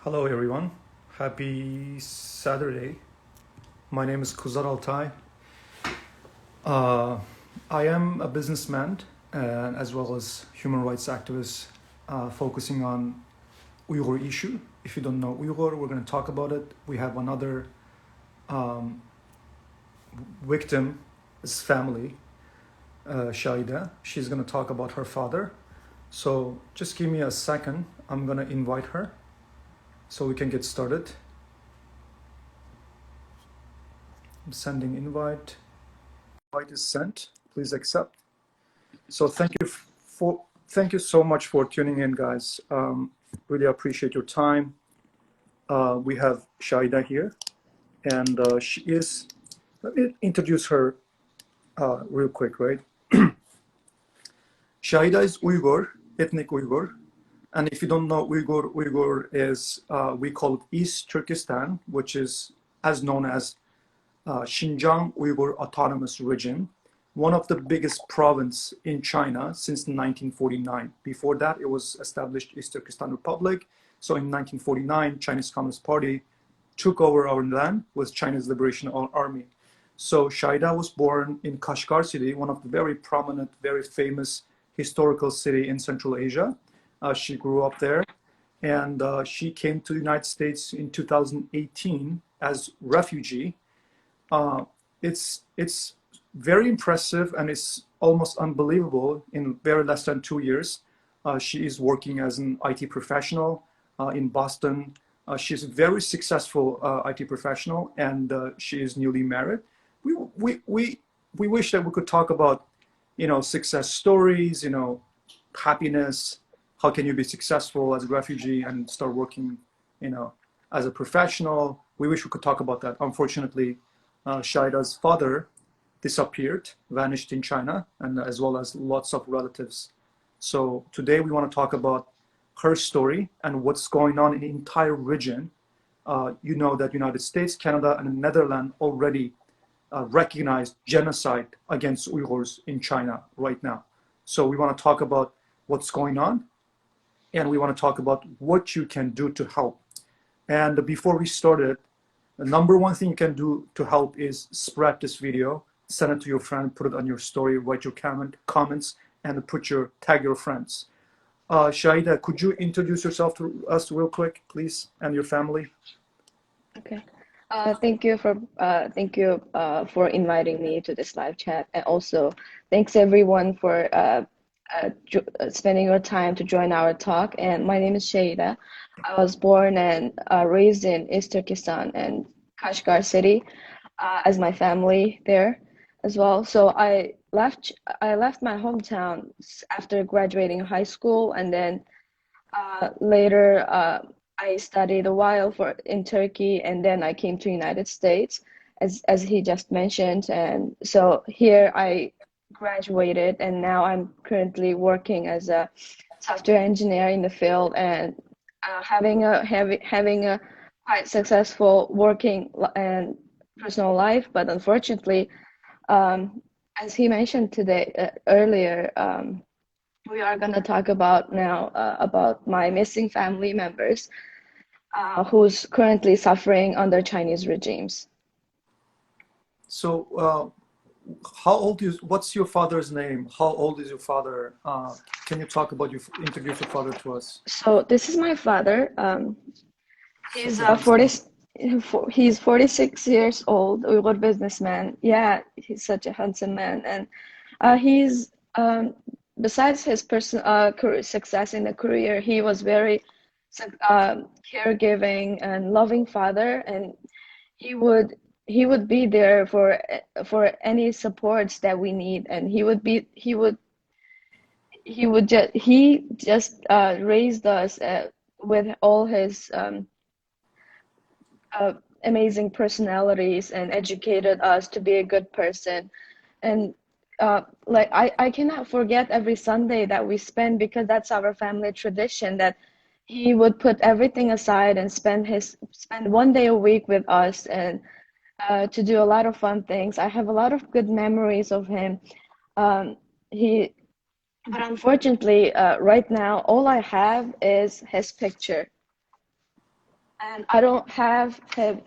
Hello everyone. Happy Saturday. My name is Kuzzat Altai. Uh, I am a businessman and as well as human rights activist focusing on Uyghur issue. If you don't know Uyghur, we're going to talk about it. We have another um, victim, his family, Shaida. She's going to talk about her father. So just give me a second. I'm going to invite her so we can get started. I'm sending invite. Invite is sent. Please accept. So thank you so much for tuning in, guys. Really appreciate your time. We have Shaida here, and she is. Let me introduce her real quick, right? Shaida is Uyghur, ethnic Uyghur. And if you don't know Uyghur, Uyghur is, we call it East Turkestan, which is as known as Xinjiang Uyghur Autonomous Region, one of the biggest province in China since 1949. Before that, it was established East Turkestan Republic. So in 1949, Chinese Communist Party took over our land with Chinese Liberation Army. So Shaida was born in Kashgar city, one of the very prominent, very famous historical city in Central Asia. She grew up there, and she came to the United States in 2018 as refugee. It's very impressive, and it's almost unbelievable. In very less than 2 years, she is working as an IT professional in Boston. She's a very successful IT professional, and she is newly married. We wish that we could talk about, success stories, happiness. How can you be successful as a refugee and start working, as a professional? We wish we could talk about that. Unfortunately, Shaida's father disappeared, vanished in China, and as well as lots of relatives. So today we want to talk about her story and what's going on in the entire region. You know that United States, Canada, and the Netherlands already recognized genocide against Uyghurs in China right now. So we want to talk about what's going on, and we want to talk about what you can do to help. And before we started, the number one thing you can do to help is spread this video, send it to your friend, put it on your story, write your comments, and tag your friends. Shaida, could you introduce yourself to us real quick, please, and your family? Okay. Thank you for inviting me to this live chat, and also thanks everyone for spending your time to join our talk. And my name is Shaida. I was born and raised in East Turkestan and Kashgar city, as my family there as well. So I left my hometown after graduating high school, and then later I studied a while in Turkey, and then I came to United States, as he just mentioned. And so here I graduated, and now I'm currently working as a software engineer in the field, and having a quite successful working and personal life. But unfortunately, as he mentioned today earlier, we are going to talk about now about my missing family members who's currently suffering under Chinese regimes. So how old is, what's your father's name? How old is your father? Can you introduce your father to us? So this is my father. He's 46 years old, Uyghur businessman. Yeah, he's such a handsome man, and he's besides his personal success in the career, he was very caregiving and loving father, and he would be there for any supports that we need, and he just raised us with all his amazing personalities, and educated us to be a good person. And like I cannot forget every Sunday that we spend, because that's our family tradition, that he would put everything aside and spend 1 day a week with us, and to do a lot of fun things. I have a lot of good memories of him. But unfortunately, right now, all I have is his picture. and I don't have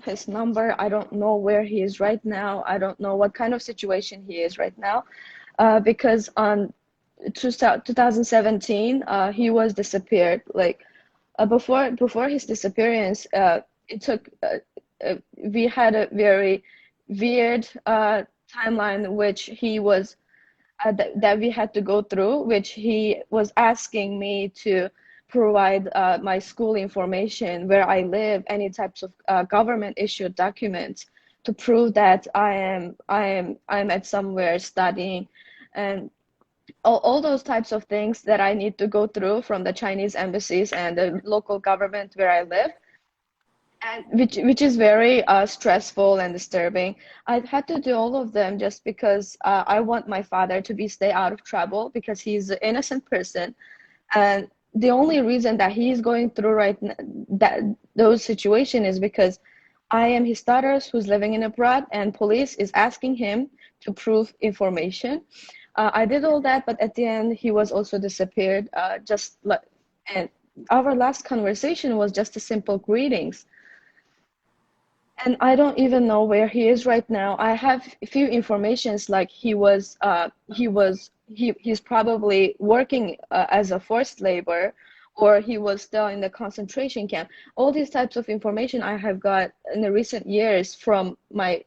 his number. I don't know where he is right now. I don't know what kind of situation he is right now, because on 2017 he was disappeared. Like before his disappearance, it took we had a very weird timeline which he was that we had to go through, which he was asking me to provide my school information, where I live, any types of government issued documents to prove that I'm at somewhere studying, and all those types of things that I need to go through from the Chinese embassies and the local government where I live, and which is very stressful and disturbing. I've had to do all of them just because I want my father to stay out of trouble, because he's an innocent person, and the only reason that he's going through those situations is because I am his daughter who's living in abroad, and police is asking him to prove information. I did all that, but at the end he was also disappeared. And our last conversation was just a simple greetings. And I don't even know where he is right now. I have a few informations, like he's probably working as a forced labor, or he was still in the concentration camp. All these types of information I have got in the recent years from my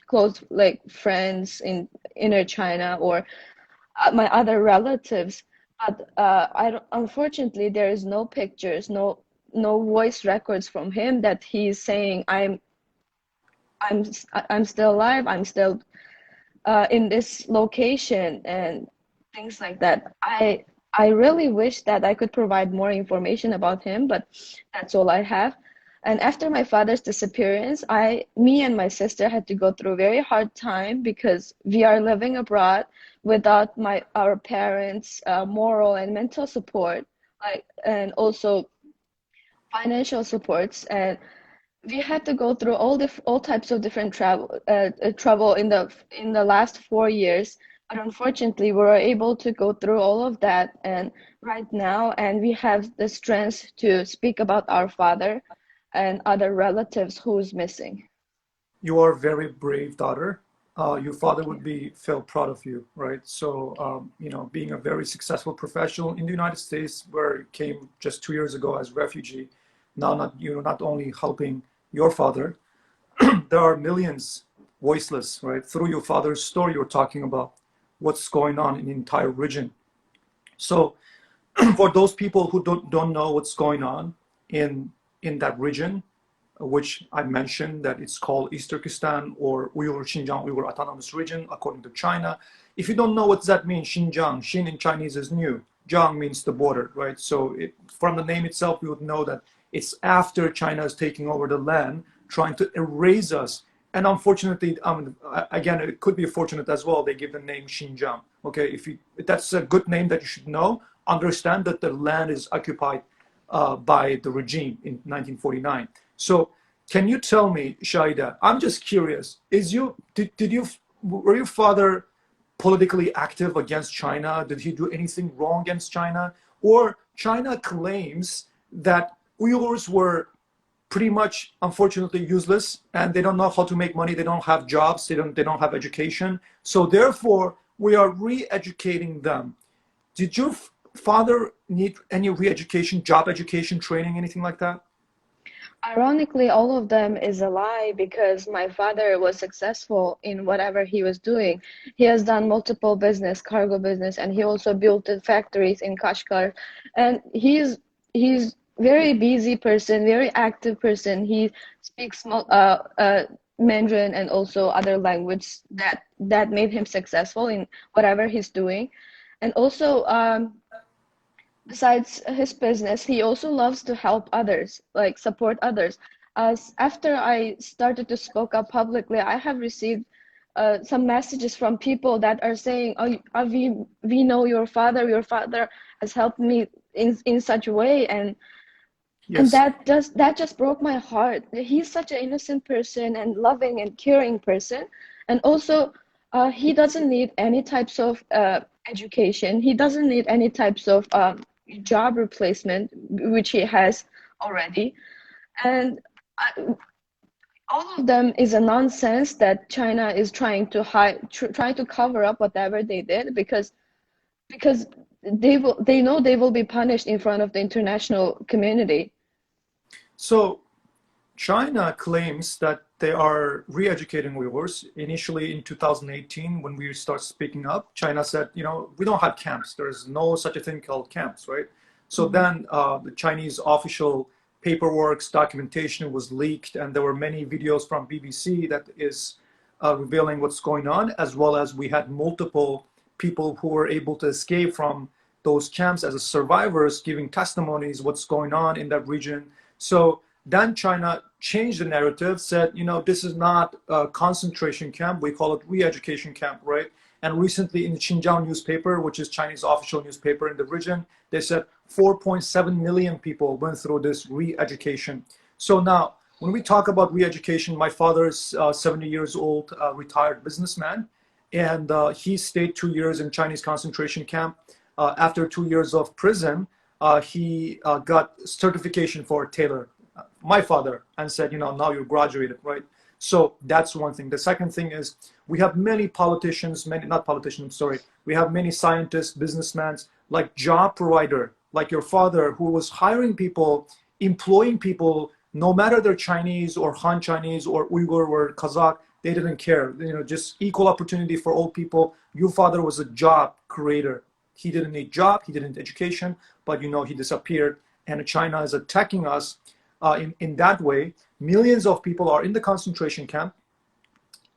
close friends in inner China, or my other relatives. But unfortunately, there is no pictures, no voice records from him that he's saying I'm still alive, I'm still in this location, and things like that. I really wish that I could provide more information about him, but that's all I have. And after my father's disappearance, me and my sister had to go through a very hard time, because we are living abroad without our parents' moral and mental support, and also financial supports. And we had to go through all types of different trouble in the last 4 years. But unfortunately, we were able to go through all of that, and right now, and we have the strength to speak about our father and other relatives who's missing. You are a very brave daughter. Your father would feel proud of you, right? So, being a very successful professional in the United States, where you came just 2 years ago as a refugee, now not only helping your father, there are millions voiceless, right? Through your father's story, you're talking about what's going on in the entire region. So, for those people who don't know what's going on in that region, which I mentioned, that it's called East Turkestan, or Xinjiang Uyghur Autonomous Region, according to China. If you don't know what that means, Xinjiang, Xin in Chinese is new, Jiang means the border, right? So from the name itself, you would know that it's after China is taking over the land, trying to erase us. And unfortunately, again, it could be fortunate as well, they give the name Xinjiang. Okay, if that's a good name that you should know, understand that the land is occupied by the regime in 1949. So can you tell me, Shaida, I'm just curious, were your father politically active against China? Did he do anything wrong against China? Or China claims that Uyghurs were pretty much, unfortunately, useless, and they don't know how to make money, they don't have jobs, they don't have education. So therefore, we are re-educating them. Did your father need any re-education, job education, training, anything like that? Ironically, all of them is a lie, because my father was successful in whatever he was doing. He has done multiple business, cargo business, and he also built the factories in Kashgar. And he's very busy person, very active person. He speaks Mandarin and also other language that made him successful in whatever he's doing. And also, besides his business, he also loves to help others, like support others. After I started to speak up publicly, I have received some messages from people that are saying, "Oh, we know your father. Your father has helped me in such a way," and Yes. that just broke my heart. He's such an innocent person and loving and caring person, and also he doesn't need any types of education. He doesn't need any types of job replacement, which he has already. And all of them is a nonsense that China is trying to try to cover up whatever they did, because they know they will be punished in front of the international community. So China claims that they are re-educating Uyghurs. Initially in 2018, when we start speaking up, China said, you know, we don't have camps. There's no such a thing called camps, right? So then the Chinese official paperwork, documentation was leaked, and there were many videos from BBC that is revealing what's going on, as well as we had multiple people who were able to escape from those camps as survivors giving testimonies what's going on in that region. So then China changed the narrative, said, you know, this is not a concentration camp, we call it re-education camp, right? And recently in the Xinjiang newspaper, which is Chinese official newspaper in the region, they said 4.7 million people went through this re-education. So now, when we talk about re-education, my father is 70 years old, retired businessman, and he stayed 2 years in Chinese concentration camp. After 2 years of prison, he got certification for a tailor, my father, and said, you know, now you're graduated, right? So that's one thing. The second thing is we have many politicians, not politicians, I'm sorry. We have many scientists, businessmen, like job provider, like your father, who was hiring people, employing people, no matter they're Chinese or Han Chinese or Uyghur or Kazakh, they didn't care. You know, just equal opportunity for all people. Your father was a job creator. He didn't need job, he didn't need education, but you know, he disappeared. And China is attacking us in that way. Millions of people are in the concentration camp,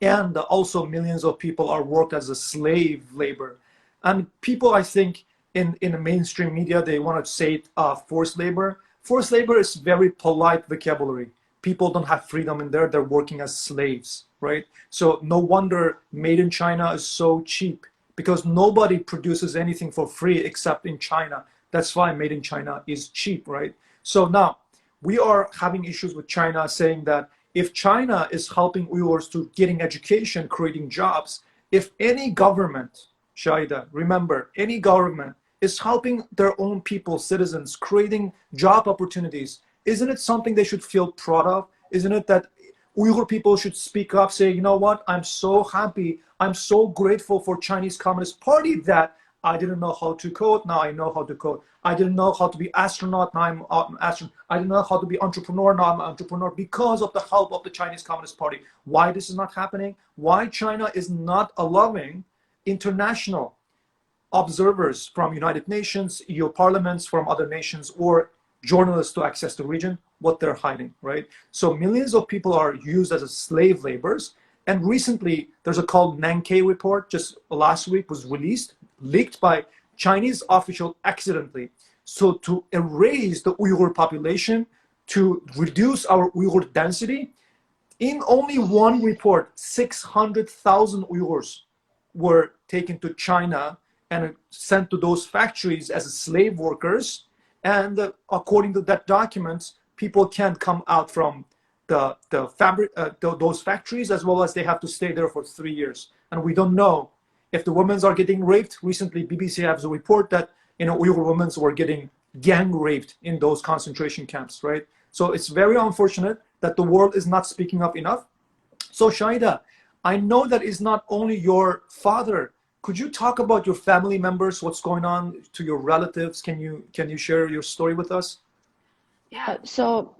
and also millions of people are worked as a slave labor. And people, I think, in the mainstream media, they want to say forced labor. Forced labor is very polite vocabulary. People don't have freedom in there. They're working as slaves, right? So no wonder made in China is so cheap, because nobody produces anything for free except in China. That's why made in China is cheap, right? So now we are having issues with China, saying that if China is helping Uyghurs to getting education, creating jobs, if any government, Shahida, remember, any government is helping their own people, citizens, creating job opportunities, isn't it something they should feel proud of? Isn't it that Uyghur people should speak up, say, you know what, I'm so happy, I'm so grateful for Chinese Communist Party that I didn't know how to code, now I know how to code. I didn't know how to be astronaut, now I'm an astronaut. I didn't know how to be entrepreneur, now I'm an entrepreneur, because of the help of the Chinese Communist Party. Why this is not happening? Why China is not allowing international observers from United Nations, EU parliaments, from other nations, or journalists to access the region? What they're hiding, right? So millions of people are used as a slave laborers. And recently, there's a called Nankei report, just last week was released, leaked by Chinese official accidentally. So to erase the Uyghur population, to reduce our Uyghur density, in only one report, 600,000 Uyghurs were taken to China and sent to those factories as slave workers. And according to that document, people can't come out from those factories, as well as they have to stay there for 3 years. And we don't know if the women are getting raped. Recently, BBC has a report that, you know, Uyghur women were getting gang raped in those concentration camps, right? So it's very unfortunate that the world is not speaking up enough. So Shaida, I know that is not only your father. Could you talk about your family members, what's going on to your relatives? Can you share your story with us? Yeah, so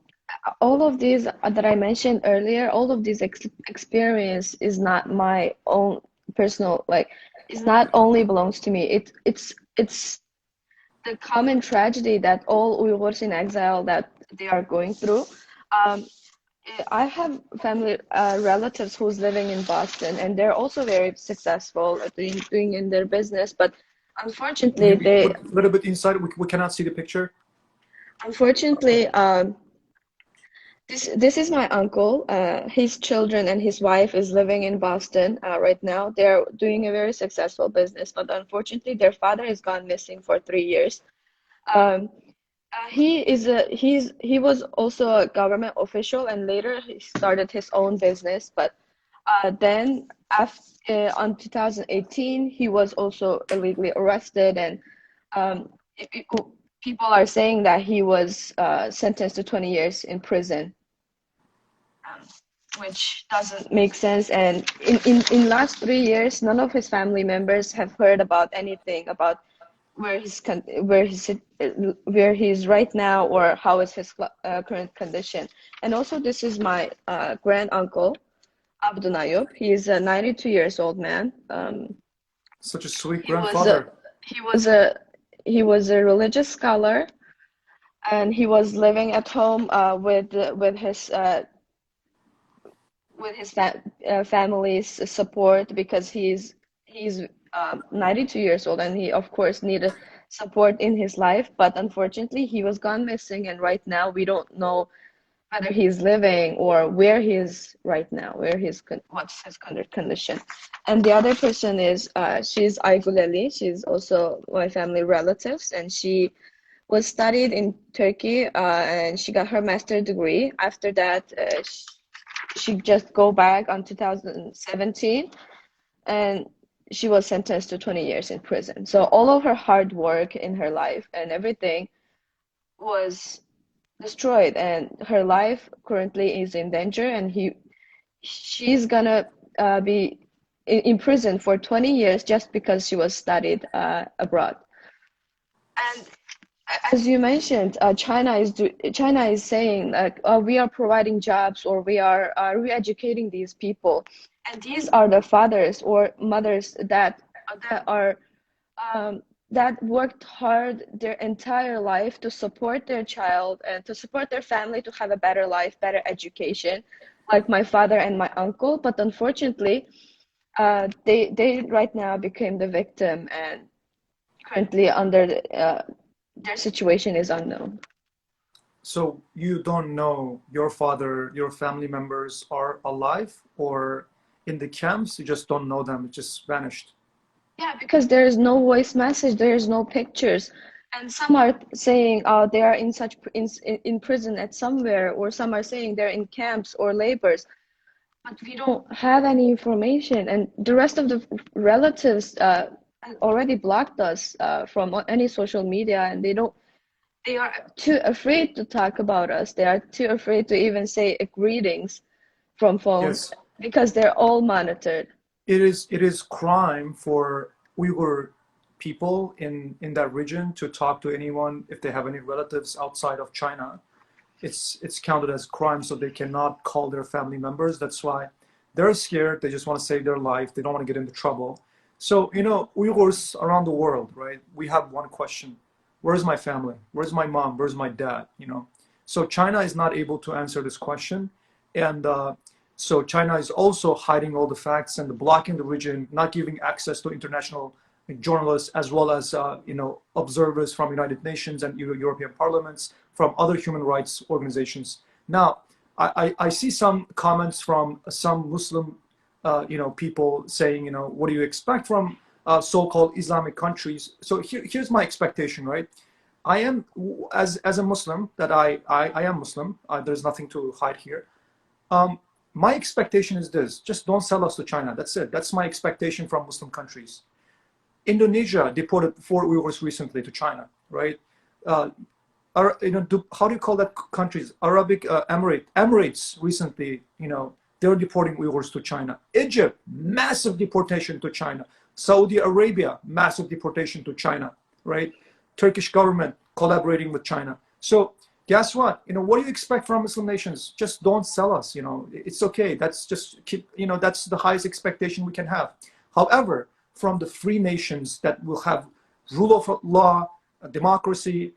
all of these that I mentioned earlier, all of this experience is not my own personal, like, it's not only belongs to me. It's the common tragedy that all Uyghurs in exile that they are going through. I have family relatives who's living in Boston, and they're also very successful at doing in their business. But unfortunately, they a little bit inside. We cannot see the picture. Unfortunately, this is my uncle. His children and his wife is living in Boston right now. They're doing a very successful business, but unfortunately, their father has gone missing for 3 years. He was also a government official, and later he started his own business. But then, on 2018, he was also illegally arrested, and people are saying that he was sentenced to 20 years in prison, which doesn't make sense. And in last 3 years, none of his family members have heard about anything about where he's right now, or how is his current condition. And also, this is my grand uncle, Abdunayub. He's a 92 years old man. Such a sweet grandfather. He was a religious scholar, and he was living at home with his family's support, because he's 92 years old, and he of course needed support in his life. But unfortunately, he was gone missing, and right now we don't know whether he's living or where he is right now, what's his condition. And the other person is she's Ayguleli. She's also my family relatives, and she was studied in Turkey, and she got her master's degree. After that, she just go back on 2017, and she was sentenced to 20 years in prison. So all of her hard work in her life and everything was destroyed, and her life currently is in danger, and she's gonna be in prison for 20 years just because she was studied abroad. And as you mentioned, China is saying, like, we are providing jobs, or we are re-educating these people, and these are the fathers or mothers that worked hard their entire life to support their child and to support their family to have a better life, better education, like my father and my uncle. But unfortunately, they right now became the victim, and currently their situation is unknown. So you don't know your father, your family members are alive or in the camps? You just don't know them, it just vanished. Yeah, because there is no voice message, there is no pictures, and some are saying they are in prison at somewhere, or some are saying they're in camps or labors, but we don't have any information. And the rest of the relatives already blocked us from any social media, and they are too afraid to talk about us. They are too afraid to even say greetings from phones. Yes. Because they're all monitored. It is crime for Uyghur people in that region to talk to anyone if they have any relatives outside of China. It's counted as crime, so they cannot call their family members. That's why they're scared. They just want to save their life. They don't want to get into trouble. So, Uyghurs around the world, right? We have one question: where's my family? Where's my mom? Where's my dad? So China is not able to answer this question, and so China is also hiding all the facts and blocking the region, not giving access to international journalists, as well as observers from United Nations and European parliaments, from other human rights organizations. Now, I see some comments from some Muslim people saying, what do you expect from so-called Islamic countries? So here's my expectation, right? I am, as a Muslim, that I am Muslim. There's nothing to hide here. My expectation is this: just don't sell us to China. That's it. That's my expectation from Muslim countries. Indonesia deported 4 Uyghurs recently to China, right? How do you call that countries? Arabic Emirates recently, they're deporting Uyghurs to China. Egypt, massive deportation to China. Saudi Arabia, massive deportation to China, right? Turkish government collaborating with China. So guess what? What do you expect from Muslim nations? Just don't sell us. It's okay. That's just that's the highest expectation we can have. However, from the free nations that will have rule of law, democracy,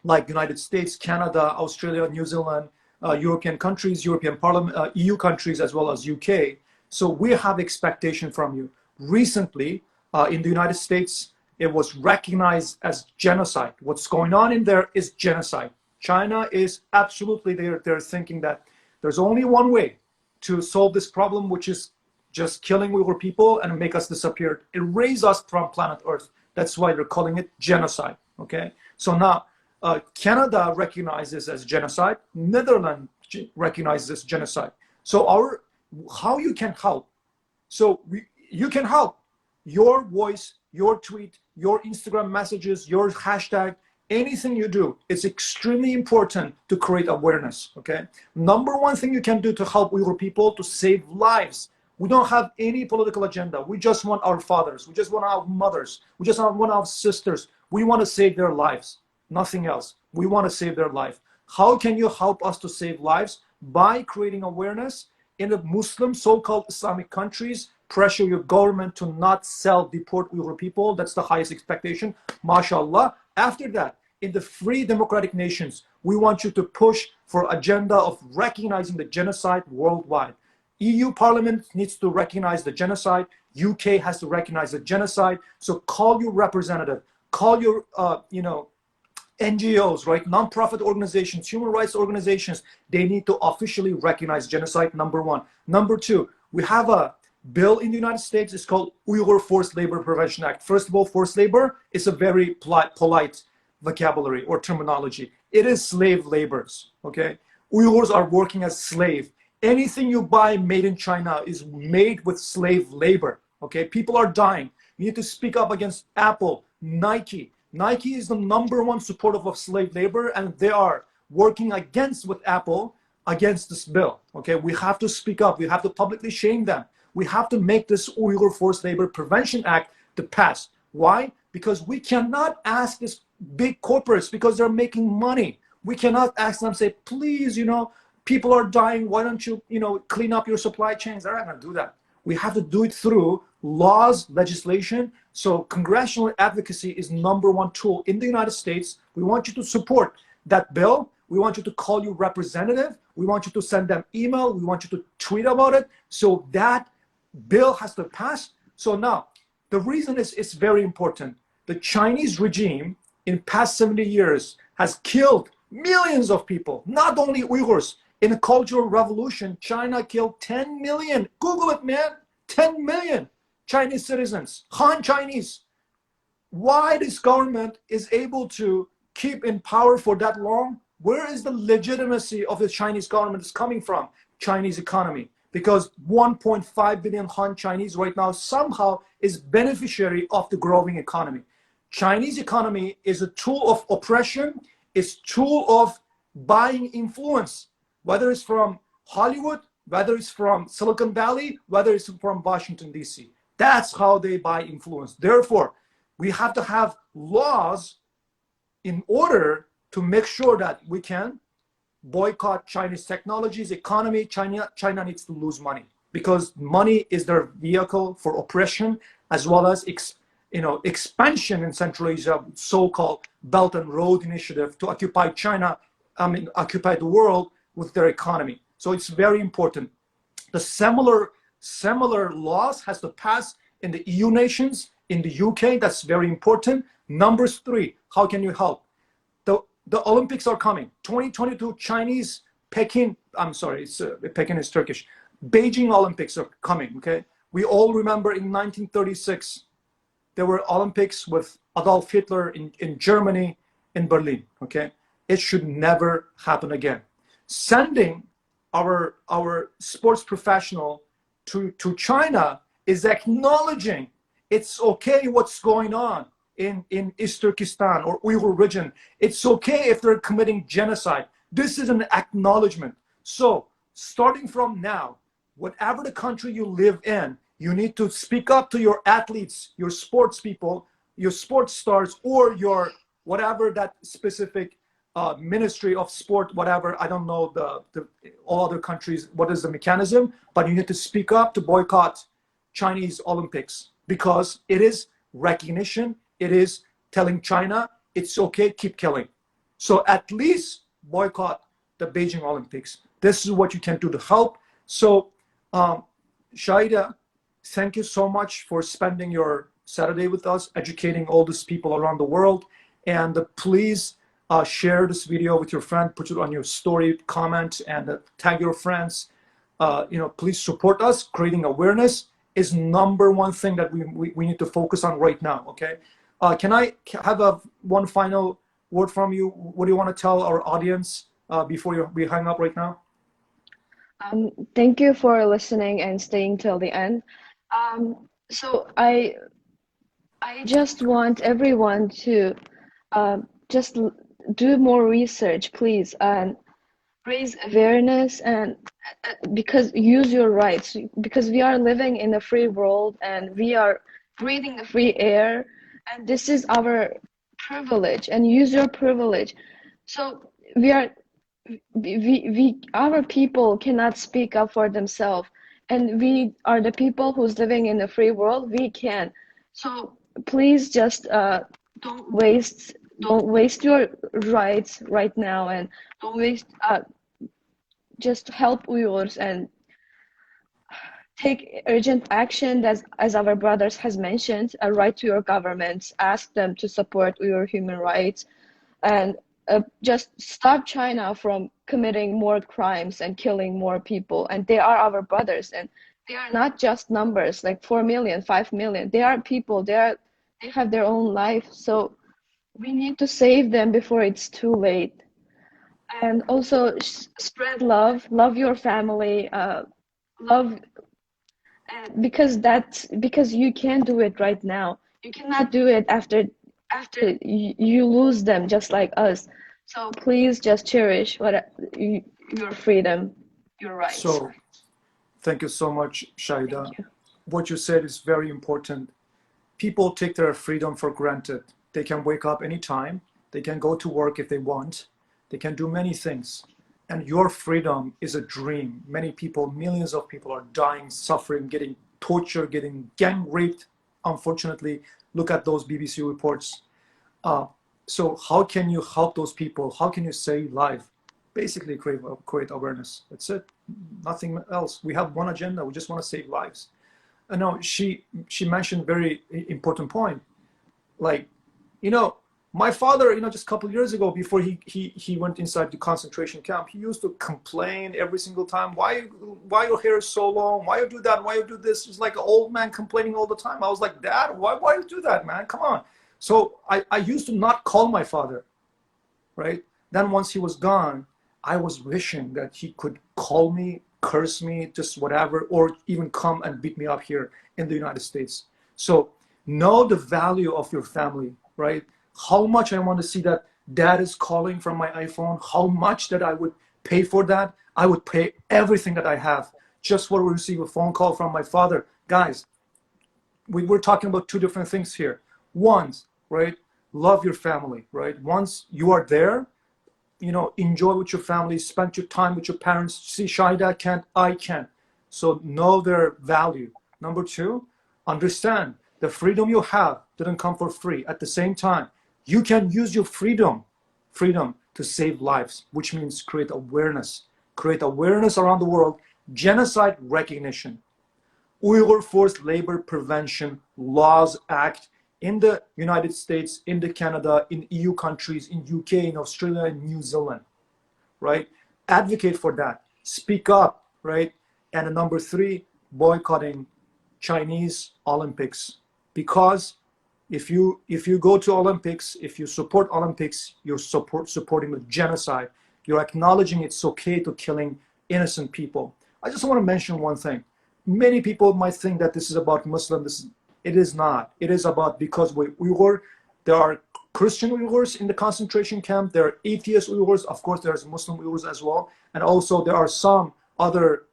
like United States, Canada, Australia, New Zealand, European countries, European Parliament, EU countries, as well as UK. So we have expectation from you. Recently, in the United States, it was recognized as genocide. What's going on in there is genocide. China is absolutely, they're thinking that there's only one way to solve this problem, which is just killing Uyghur people and make us disappear, erase us from planet Earth. That's why they're calling it genocide, okay? So now, Canada recognizes as genocide, Netherlands recognizes as genocide. So how you can help? So you can help. Your voice, your tweet, your Instagram messages, your hashtag, anything you do, it's extremely important to create awareness, okay? Number one thing you can do to help Uyghur people to save lives. We don't have any political agenda. We just want our fathers. We just want our mothers. We just want our sisters. We want to save their lives, nothing else. We want to save their life. How can you help us to save lives? By creating awareness in the Muslim, so-called Islamic countries. Pressure your government to not deport Uyghur people. That's the highest expectation, mashallah. After that, in the free democratic nations, we want you to push for agenda of recognizing the genocide worldwide. EU Parliament needs to recognize the genocide. UK has to recognize the genocide. So call your representative, call your, NGOs, right? Non-profit organizations, human rights organizations. They need to officially recognize genocide, number one. Number two, we have a bill in the United States. It's called Uyghur Forced Labor Prevention Act. First of all, forced labor is a very polite vocabulary or terminology. It is slave labors, okay? Uyghurs are working as slave. Anything you buy made in China is made with slave labor, okay? People are dying. You need to speak up against Apple, Nike. Nike is the number one supporter of slave labor, and they are working with Apple against this bill, okay? We have to speak up. We have to publicly shame them. We have to make this Uyghur Forced Labor Prevention Act to pass. Why? Because we cannot ask these big corporates, because they're making money. We cannot ask them, say, please, people are dying. Why don't you, clean up your supply chains? They're not going to do that. We have to do it through laws, legislation. So congressional advocacy is number one tool in the United States. We want you to support that bill. We want you to call your representative. We want you to send them email. We want you to tweet about it. So that bill has to pass. So now, the reason is it's very important. The Chinese regime in past 70 years has killed millions of people, not only Uyghurs. In a cultural revolution, China killed 10 million. Google it, man. 10 million Chinese citizens, Han Chinese. Why this government is able to keep in power for that long? Where is the legitimacy of the Chinese government is coming from? Chinese economy. Because 1.5 billion Han Chinese right now somehow is beneficiary of the growing economy. Chinese economy is a tool of oppression, it's tool of buying influence, whether it's from Hollywood, whether it's from Silicon Valley, whether it's from Washington, D.C. That's how they buy influence. Therefore, we have to have laws in order to make sure that we can boycott Chinese technologies, economy. China needs to lose money, because money is their vehicle for oppression, as well as expansion in Central Asia, so-called Belt and Road Initiative to occupy occupy the world with their economy. So it's very important. The similar laws has to pass in the EU nations, in the UK. That's very important. Number three, how can you help? The Olympics are coming. 2022 Chinese Peking, Peking is Turkish. Beijing Olympics are coming, okay? We all remember in 1936, there were Olympics with Adolf Hitler in Germany, in Berlin, okay? It should never happen again. Sending our sports professional to China is acknowledging it's okay what's going on in East Turkestan or Uyghur region. It's okay if they're committing genocide. This is an acknowledgement. So starting from now, whatever the country you live in, you need to speak up to your athletes, your sports people, your sports stars, or your whatever that specific Ministry of Sport, whatever. I don't know all other countries, what is the mechanism, but you need to speak up to boycott Chinese Olympics, because it is recognition. It is telling China it's okay, keep killing. So at least boycott the Beijing Olympics. This is what you can do to help. So Shahida, thank you so much for spending your Saturday with us, educating all these people around the world. And please share this video with your friend, put it on your story, comment, and tag your friends. Please support us. Creating awareness is number one thing that we need to focus on right now, okay? Can I have one final word from you? What do you want to tell our audience before we hang up right now? Thank you for listening and staying till the end. So I just want everyone to just do more research, please, and raise awareness, and because use your rights, because we are living in a free world and we are breathing the free air, and this is our privilege, and use your privilege. So our people cannot speak up for themselves, and we are the people who's living in a free world. We can. So please just don't waste your rights right now, and don't waste just help Uyghurs and take urgent action, as our brothers has mentioned. Write to your governments, ask them to support Uyghur human rights, and just stop China from committing more crimes and killing more people. And they are our brothers, and they are not just numbers like 4 million, 5 million. They are people. They have their own life. So we need to save them before it's too late. And also spread love your family, love, because you can do it right now. You cannot do it after you lose them, just like us. So please just cherish your freedom, your rights. So thank you so much, Shaida. What you said is very important. People take their freedom for granted. They can wake up anytime. They can go to work if they want. They can do many things. And your freedom is a dream. Many people, millions of people are dying, suffering, getting tortured, getting gang raped. Unfortunately, look at those BBC reports. So how can you help those people? How can you save life? Basically create awareness. That's it. Nothing else. We have one agenda. We just want to save lives. And now she mentioned very important point. Like, my father, just a couple of years ago, before he went inside the concentration camp, he used to complain every single time, why your hair is so long, why you do that, why you do this. It's like an old man complaining all the time. I was like, Dad, why you do that, man? Come on. So I used to not call my father, right? Then once he was gone, I was wishing that he could call me, curse me, just whatever, or even come and beat me up here in the United States. So know the value of your family, right? How much I want to see that Dad is calling from my iPhone, how much that I would pay for that. I would pay everything that I have just for to receive a phone call from my father. Guys, we're talking about two different things here. One, right, love your family, right? Once you are there, enjoy with your family, spend your time with your parents. See, Shaida can't, I can. So know their value. Number two, understand the freedom you have didn't come for free. At the same time, you can use your freedom to save lives, which means create awareness around the world. Genocide recognition, Uyghur Forced Labor Prevention Laws Act in the United States, in the Canada, in EU countries, in UK, in Australia, and New Zealand, right? Advocate for that. Speak up, right? And number three, boycotting Chinese Olympics, because if you go to Olympics, if you support Olympics, you're supporting the genocide. You're acknowledging it's okay to killing innocent people. I just want to mention one thing. Many people might think that this is about Muslims. It is not. It is about, because we're Uyghur, there are Christian Uyghurs in the concentration camp. There are atheist Uyghurs. Of course, there's Muslim Uyghurs as well. And also there are some other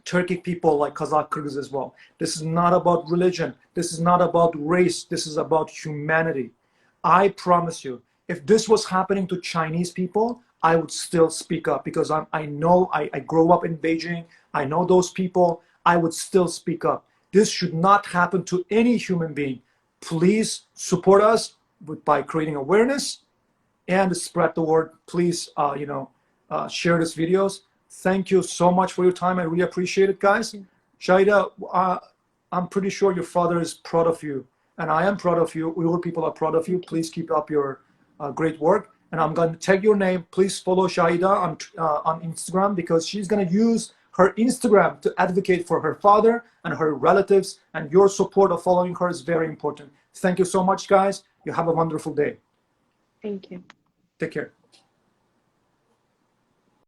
Turkic people like Kazakh, Kyrgyz as well. This is not about religion. This is not about race. This is about humanity. I promise you, if this was happening to Chinese people, I would still speak up, because I know I grew up in Beijing. I know those people. I would still speak up. This should not happen to any human being. Please support us by creating awareness and spread the word. Please, share these videos. Thank you so much for your time. I really appreciate it, guys. Shaida, I'm pretty sure your father is proud of you, and I am proud of you. Uyghur people are proud of you. Please keep up your great work. And I'm going to tag your name. Please follow Shaida on Instagram, because she's going to use her Instagram to advocate for her father and her relatives, and your support of following her is very important. Thank you so much, guys. You have a wonderful day. Thank you. Take care.